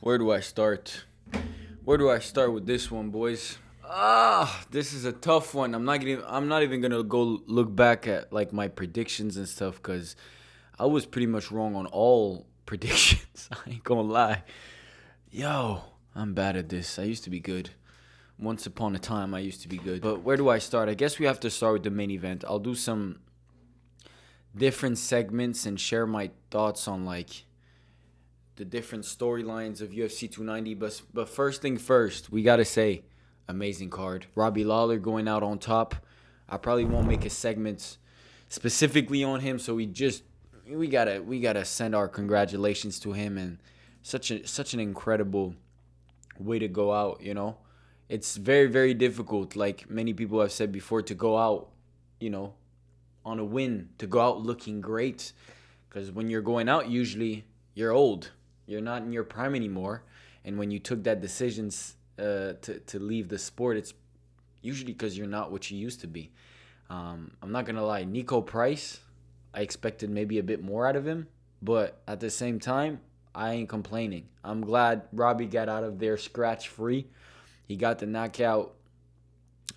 Where do I start? Where do I start with this one, boys? This is a tough one. I'm not even gonna go look back at like my predictions and stuff because I was pretty much wrong on all predictions. I ain't gonna lie. Yo, I'm bad at this. I used to be good. Once upon a time, I used to be good. But where do I start? I guess we have to start with the main event. I'll do some different segments and share my thoughts on like the different storylines of UFC 290. But first thing first, we gotta say, amazing card. Robbie Lawler going out on top. I probably won't make a segment specifically on him, so we gotta send our congratulations to him, and such an incredible way to go out. It's very, very difficult, like many people have said before, to go out, you know, on a win, to go out looking great, because when you're going out, usually you're old. You're not in your prime anymore. And when you took that decisions to leave the sport, it's usually because you're not what you used to be. I'm not going to lie. Nico Price, I expected maybe a bit more out of him. But at the same time, I ain't complaining. I'm glad Robbie got out of there scratch-free. He got the knockout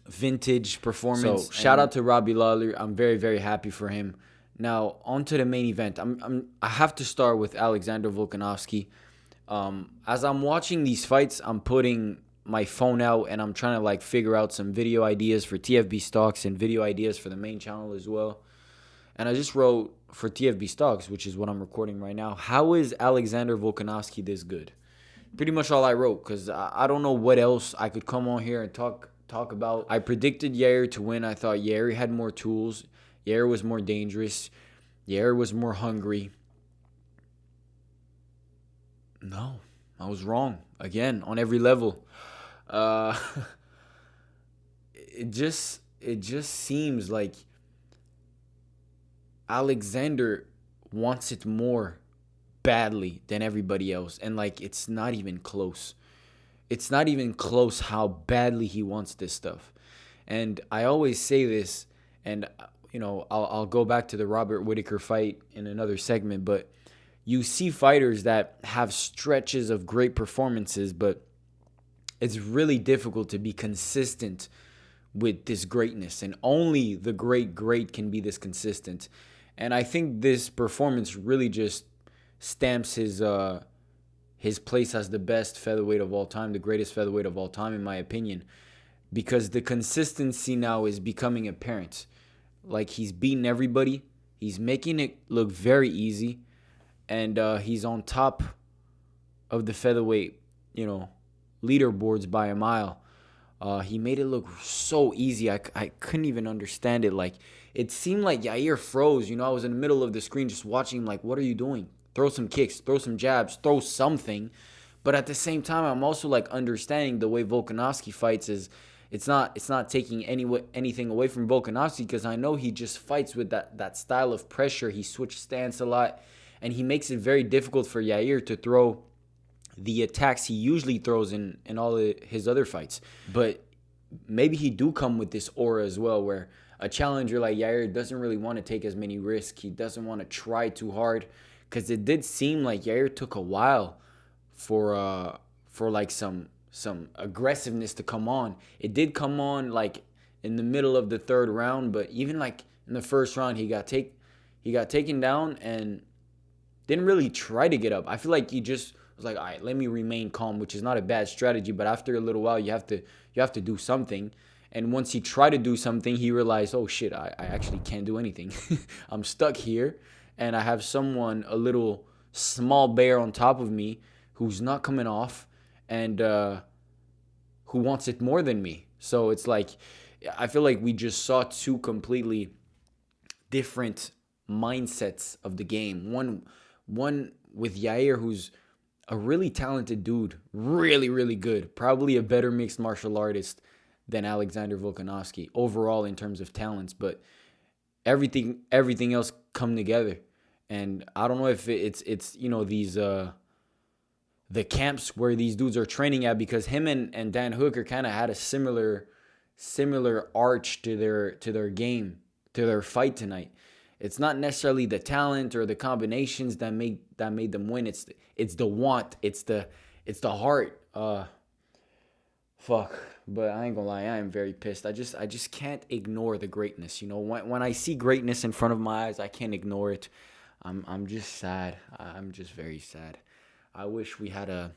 vintage performance. So shout out to Robbie Lawler. I'm very, very happy for him. Now, on to the main event. I have to start with Alexander Volkanovski. As I'm watching these fights, I'm putting my phone out and I'm trying to like figure out some video ideas for TFB stocks and video ideas for the main channel as well. And I just wrote for TFB stocks, which is what I'm recording right now, how is Alexander Volkanovski this good? Pretty much all I wrote, because I don't know what else I could come on here and talk about. I predicted Yair to win. I thought Yair had more tools. Yair was more dangerous. Yair was more hungry. No, I was wrong again on every level. It just seems like Alexander wants it more badly than everybody else, and like it's not even close. It's not even close how badly he wants this stuff. And I always say this, and I'll go back to the Robert Whittaker fight in another segment, but you see fighters that have stretches of great performances, but it's really difficult to be consistent with this greatness, and only the great can be this consistent. And I think this performance really just stamps his place as the best featherweight of all time, the greatest featherweight of all time, in my opinion, because the consistency now is becoming apparent. Like, he's beating everybody. He's making it look very easy. And he's on top of the featherweight, leaderboards by a mile. He made it look so easy. I couldn't even understand it. Like, it seemed like Yair froze. I was in the middle of the screen just watching him like, what are you doing? Throw some kicks, throw some jabs, throw something. But at the same time, I'm also like understanding the way Volkanovski fights is it's not taking anything away from Volkanovski, because I know he just fights with that style of pressure. He switches stance a lot, and he makes it very difficult for Yair to throw the attacks he usually throws in all of his other fights. But maybe he do come with this aura as well, where a challenger like Yair doesn't really want to take as many risks. He doesn't want to try too hard, because it did seem like Yair took a while for like some aggressiveness to come on. It did come on like in the middle of the third round, but even like in the first round, he got taken down and didn't really try to get up. I feel like he just was like, all right, let me remain calm, which is not a bad strategy, but after a little while, you have to do something. And once he tried to do something, he realized, oh shit, I actually can't do anything. I'm stuck here, and I have someone, a little small bear on top of me, who's not coming off, and who wants it more than me. So it's like, I feel like we just saw two completely different mindsets of the game. One with Yair, who's a really talented dude, really, really good, probably a better mixed martial artist than Alexander Volkanovski overall in terms of talents, but everything else come together. And I don't know if it's these the camps where these dudes are training at, because him and Dan Hooker kind of had a similar arch to their game, to their fight tonight. It's not necessarily the talent or the combinations that made them win. It's the want. It's the It's the heart. Fuck. But I ain't gonna lie, I am very pissed. I just can't ignore the greatness. You know, when I see greatness in front of my eyes, I can't ignore it. I'm just sad. I'm just very sad. I wish we had a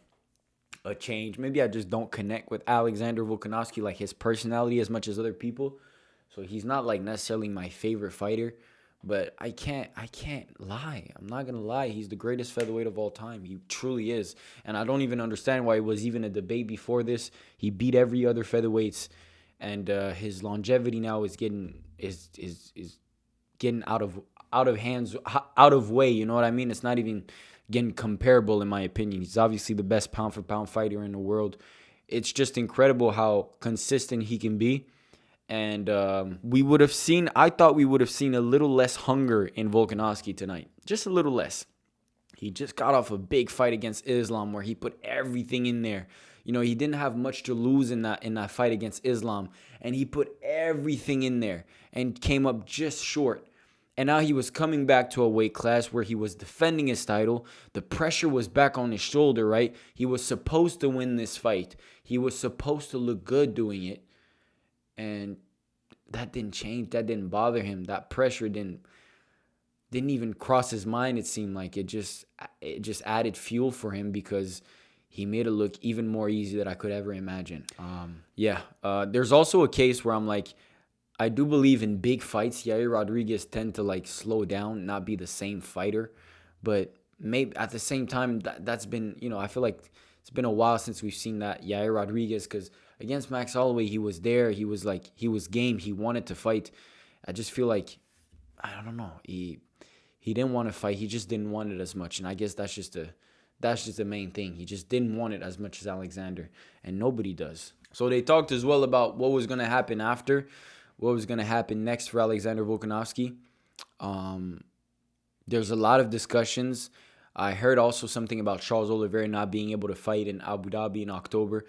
change. Maybe I just don't connect with Alexander Volkanovski, like his personality as much as other people. So he's not like necessarily my favorite fighter, but I can't lie. I'm not gonna lie. He's the greatest featherweight of all time. He truly is. And I don't even understand why it was even a debate before this. He beat every other featherweights, and his longevity now is getting out of hands, out of way. You know what I mean? It's not even getting comparable in my opinion. He's obviously the best pound for pound fighter in the world. It's just incredible how consistent he can be. And I thought we would have seen a little less hunger in Volkanovski tonight. Just a little less. He just got off a big fight against Islam where he put everything in there. You know, he didn't have much to lose in that fight against Islam. And he put everything in there and came up just short. And now he was coming back to a weight class where he was defending his title. The pressure was back on his shoulder, right? He was supposed to win this fight. He was supposed to look good doing it. And that didn't change. That didn't bother him. That pressure didn't even cross his mind. It seemed like it just added fuel for him because he made it look even more easy than I could ever imagine. There's also a case where I'm like, I do believe in big fights, Yair Rodriguez tend to like slow down, not be the same fighter. But maybe at the same time, that's been, I feel like it's been a while since we've seen that Yair Rodriguez, because against Max Holloway, he was there. He was game. He wanted to fight. I just feel like, I don't know. He didn't want to fight. He just didn't want it as much. And I guess that's just the main thing. He just didn't want it as much as Alexander. And nobody does. So they talked as well about what was going to happen after. What was going to happen next for Alexander Volkanovski. There's a lot of discussions. I heard also something about Charles Oliveira not being able to fight in Abu Dhabi in October.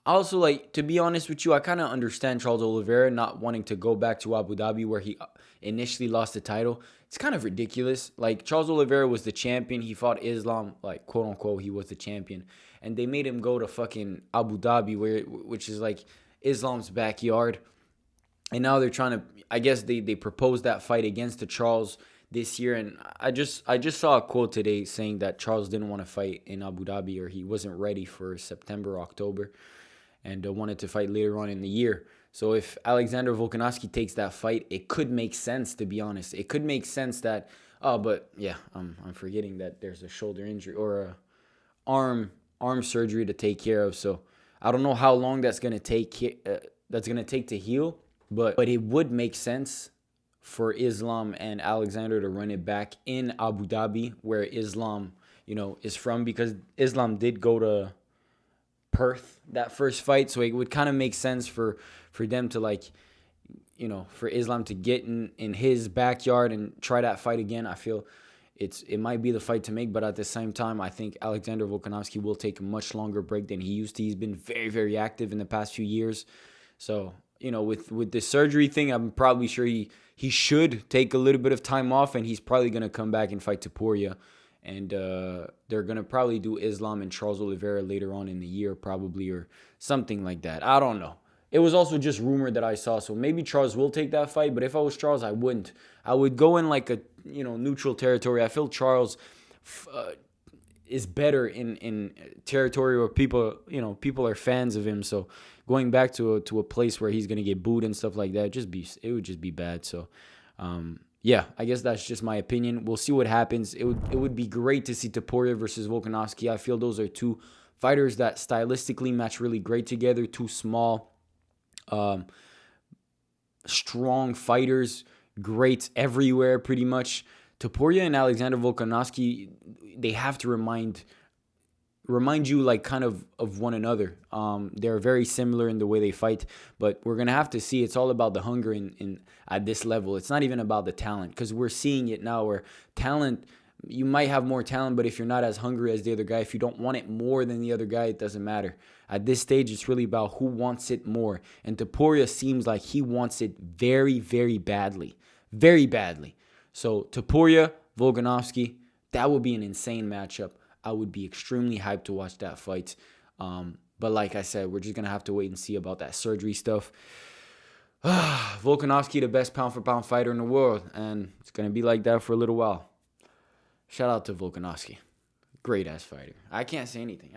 Also, to be honest with you, I kind of understand Charles Oliveira not wanting to go back to Abu Dhabi where he initially lost the title. It's kind of ridiculous. Charles Oliveira was the champion. He fought Islam, quote unquote, he was the champion. And they made him go to fucking Abu Dhabi, which is Islam's backyard. And now they're trying to, I guess they proposed that fight against the Charles this year. And I just saw a quote today saying that Charles didn't want to fight in Abu Dhabi, or he wasn't ready for September, October, and wanted to fight later on in the year. So if Alexander Volkanovski takes that fight, it could make sense, to be honest. It could make sense that, I'm forgetting that there's a shoulder injury or a arm surgery to take care of. So I don't know how long that's gonna take to heal. But it would make sense for Islam and Alexander to run it back in Abu Dhabi, where Islam, is from, because Islam did go to Perth that first fight. So it would kind of make sense for them to for Islam to get in his backyard and try that fight again. I feel it might be the fight to make, but at the same time, I think Alexander Volkanovski will take a much longer break than he used to. He's been very, very active in the past few years. So, with the surgery thing, I'm probably sure he should take a little bit of time off, and he's probably going to come back and fight Topuria. And they're going to probably do Islam and Charles Oliveira later on in the year, probably, or something like that. I don't know. It was also just rumored that I saw, so maybe Charles will take that fight, but if I was Charles, I wouldn't. I would go in a neutral territory. I feel Charles is better in territory where people are fans of him. So going back to a place where he's gonna get booed and stuff like that, it would just be bad. So I guess that's just my opinion. We'll see what happens. It would be great to see Topuria versus Volkanovski. I feel those are two fighters that stylistically match really great together. Two small, strong fighters, great everywhere pretty much. Topuria and Alexander Volkanovski, they have to remind you kind of one another. They're very similar in the way they fight, but we're gonna have to see. It's all about the hunger in at this level. It's not even about the talent, because we're seeing it now where talent, you might have more talent, but if you're not as hungry as the other guy, if you don't want it more than the other guy, it doesn't matter. At this stage, it's really about who wants it more. And Topuria seems like he wants it very, very badly. Very badly. So Topuria, Volkanovski, that would be an insane matchup. I would be extremely hyped to watch that fight. But like I said, we're just going to have to wait and see about that surgery stuff. Volkanovski, the best pound-for-pound fighter in the world, and it's going to be like that for a little while. Shout out to Volkanovski. Great-ass fighter. I can't say anything.